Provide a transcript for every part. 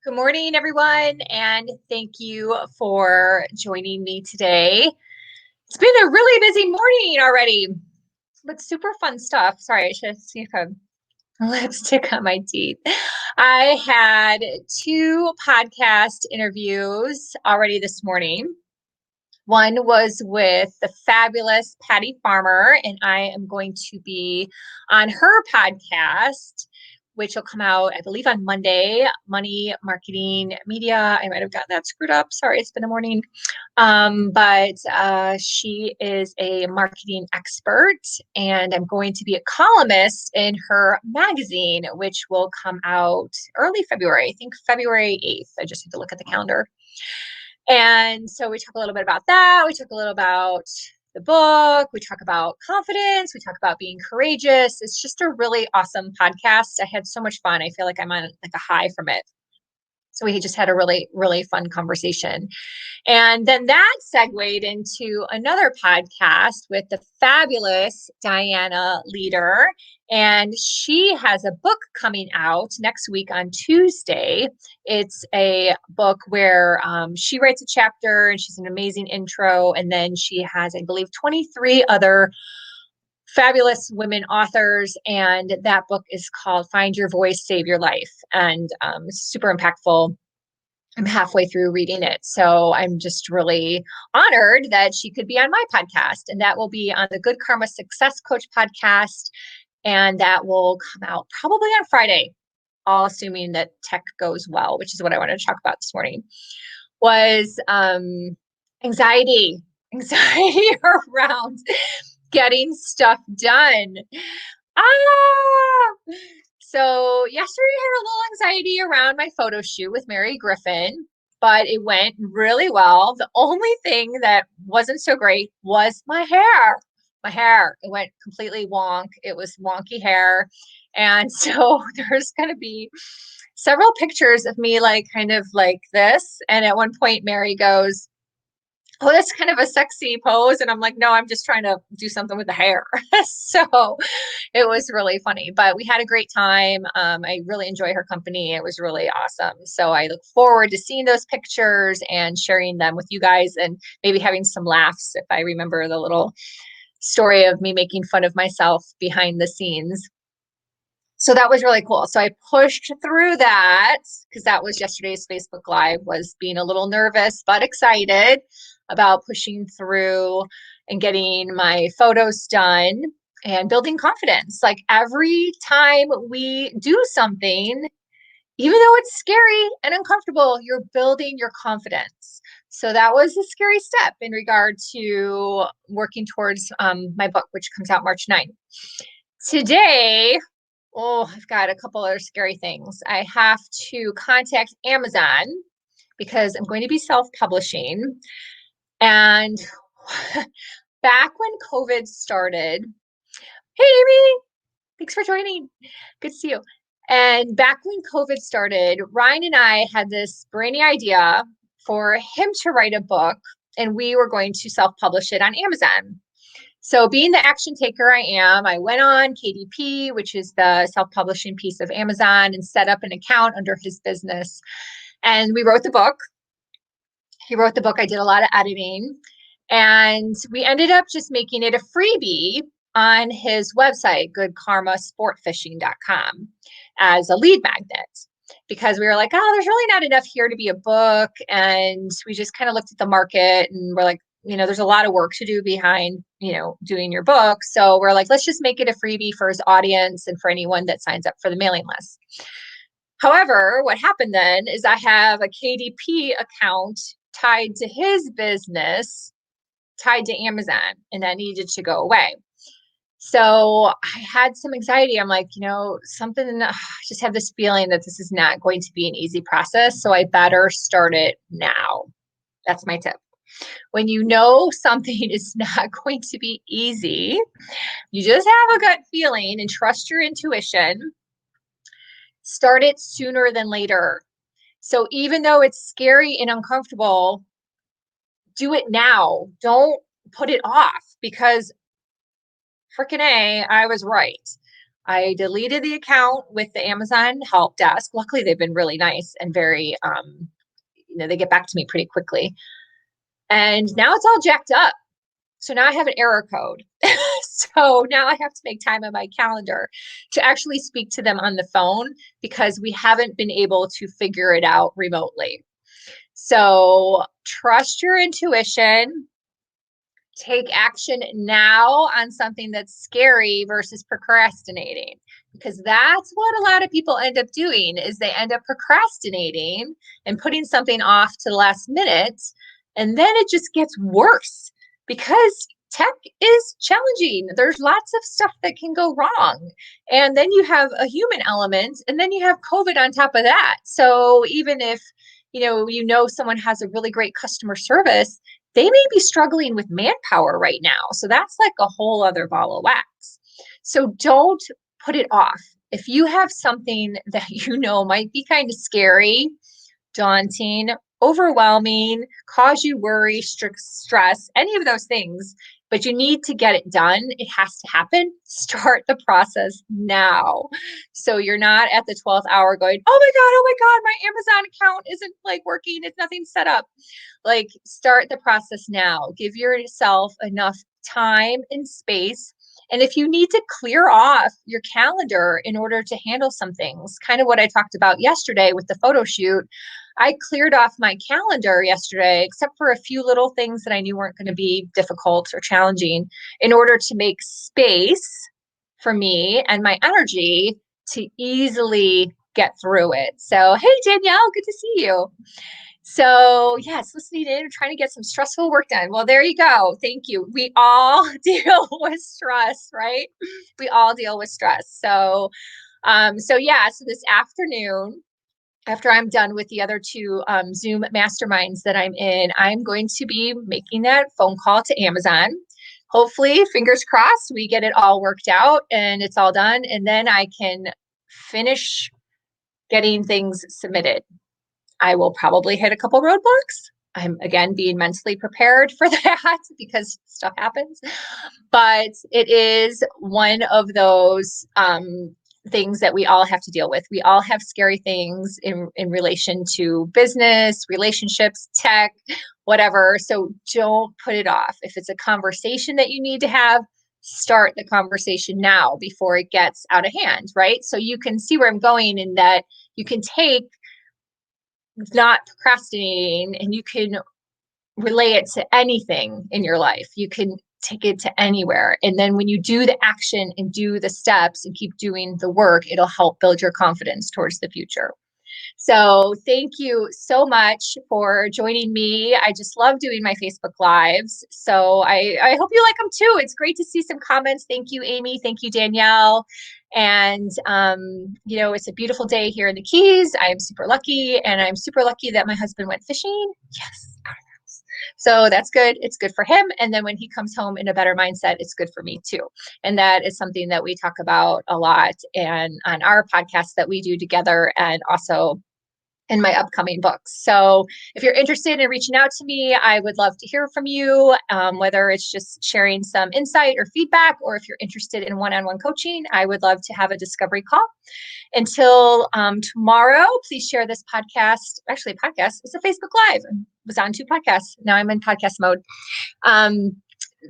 Good morning, everyone, and thank you for joining me today. It's been a really busy morning already, but super fun stuff. Sorry, I should see if I'm lipstick on my teeth. I had two podcast interviews already this morning. One was with the fabulous Patty Farmer, and I am going to be on her podcast, which will come out, I believe, on Monday. Money, Marketing, Media. I might have gotten that screwed up. Sorry, it's been a morning. But she is a marketing expert, and I'm going to be a columnist in her magazine, which will come out early February. I think February 8th. I just have to look at the calendar. And so we talk a little bit about that. We talk a little about the book. We talk about confidence. We talk about being courageous. It's just a really awesome podcast. I had so much fun. I feel like I'm on like a high from it. So we just had a really, really fun conversation. And then that segued into another podcast with the fabulous Diana Leader. And she has a book coming out next week on Tuesday. It's a book where she writes a chapter and she's an amazing intro. And then she has, I believe, 23 other fabulous women authors. And that book is called Find Your Voice, Save Your Life. And it's super impactful. I'm halfway through reading it. So I'm just really honored that she could be on my podcast. And that will be on the Good Karma Success Coach podcast. And that will come out probably on Friday, all assuming that tech goes well, which is what I wanted to talk about this morning, was anxiety, anxiety around getting stuff done. Ah! So yesterday I had a little anxiety around my photo shoot with Mary Griffin, but it went really well. The only thing that wasn't so great was my hair. My hair, it went completely wonk. It was wonky hair. And so there's going to be several pictures of me like kind of like this. And at one point, Mary goes, "Oh, that's kind of a sexy pose." And I'm like, "No, I'm just trying to do something with the hair." So it was really funny, but we had a great time. I really enjoy her company. It was really awesome. So I look forward to seeing those pictures and sharing them with you guys and maybe having some laughs if I remember the little story of me making fun of myself behind the scenes. So that was really cool. So I pushed through that because that was yesterday's Facebook Live, was being a little nervous but excited about pushing through and getting my photos done and building confidence. Like every time we do something, even though it's scary and uncomfortable, you're building your confidence. So that was a scary step in regard to working towards my book, which comes out March 9th. Today, oh, I've got a couple other scary things. I have to contact Amazon because I'm going to be self-publishing. And back when COVID started, hey, Amy, thanks for joining. Good to see you. And back when COVID started, Ryan and I had this brainy idea for him to write a book, and we were going to self-publish it on Amazon. So being the action taker I am, I went on KDP, which is the self-publishing piece of Amazon, and set up an account under his business. And we wrote the book. He wrote the book. I did a lot of editing. And we ended up just making it a freebie on his website, goodkarmasportfishing.com, as a lead magnet. Because we were like, oh, there's really not enough here to be a book. And we just kind of looked at the market and we're like, there's a lot of work to do behind, doing your book. So we're like, let's just make it a freebie for his audience and for anyone that signs up for the mailing list. However, what happened then is I have a KDP account tied to his business, tied to Amazon, and that needed to go away. So I had some anxiety. I'm like, I just have this feeling that this is not going to be an easy process. So I better start it now. That's my tip. When you know something is not going to be easy, you just have a gut feeling and trust your intuition. Start it sooner than later. So even though it's scary and uncomfortable, do it now. Don't put it off because freaking I was right. I deleted the account with the Amazon help desk. Luckily, they've been really nice and very, they get back to me pretty quickly. And now it's all jacked up. So now I have an error code. So now I have to make time on my calendar to actually speak to them on the phone because we haven't been able to figure it out remotely. So trust your intuition. Take action now on something that's scary versus procrastinating, because that's what a lot of people end up doing is they end up procrastinating and putting something off to the last minute, and then it just gets worse because tech is challenging. There's lots of stuff that can go wrong, and then you have a human element, and then you have COVID on top of that. So even if someone has a really great customer service, they may be struggling with manpower right now. So that's like a whole other ball of wax. So don't put it off. If you have something that might be kind of scary, daunting, overwhelming, cause you worry, stress, any of those things, but you need to get it done, it has to happen. Start the process now. So you're not at the 12th hour going, oh my God, my Amazon account isn't like working. It's nothing set up. Like, start the process now. Give yourself enough time and space. And if you need to clear off your calendar in order to handle some things, kind of what I talked about yesterday with the photo shoot, I cleared off my calendar yesterday, except for a few little things that I knew weren't going to be difficult or challenging, in order to make space for me and my energy to easily get through it. So, hey, Danielle, good to see you. So, yes, listening in and trying to get some stressful work done. Well, there you go. Thank you. We all deal with stress, right? We all deal with stress. So this afternoon, after I'm done with the other two Zoom masterminds that I'm in, I'm going to be making that phone call to Amazon. Hopefully, fingers crossed, we get it all worked out and it's all done. And then I can finish getting things submitted. I will probably hit a couple roadblocks. I'm again being mentally prepared for that because stuff happens. But it is one of those things that we all have to deal with. We all have scary things in relation to business, relationships, tech, whatever. So don't put it off. If it's a conversation that you need to have, start the conversation now before it gets out of hand, right? So you can see where I'm going in that you can take not procrastinating and you can relay it to anything in your life. You can take it to anywhere. And then when you do the action and do the steps and keep doing the work, it'll help build your confidence towards the future. So thank you so much for joining me. I just love doing my Facebook Lives. So I hope you like them too. It's great to see some comments. Thank you, Amy. Thank you, Danielle. And, it's a beautiful day here in the Keys. I'm super lucky. And I'm super lucky that my husband went fishing. Yes. So that's good. It's good for him. And then when he comes home in a better mindset, it's good for me too. And that is something that we talk about a lot and on our podcast that we do together and also in my upcoming books. So if you're interested in reaching out to me, I would love to hear from you, whether it's just sharing some insight or feedback, or if you're interested in one-on-one coaching, I would love to have a discovery call. Until tomorrow, please share this podcast. Actually, podcast, it's a Facebook Live. I was on 2 podcasts. Now I'm in podcast mode.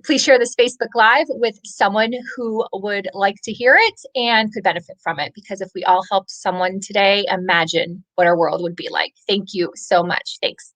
Please share this Facebook Live with someone who would like to hear it and could benefit from it. Because if we all helped someone today, imagine what our world would be like. Thank you so much. Thanks.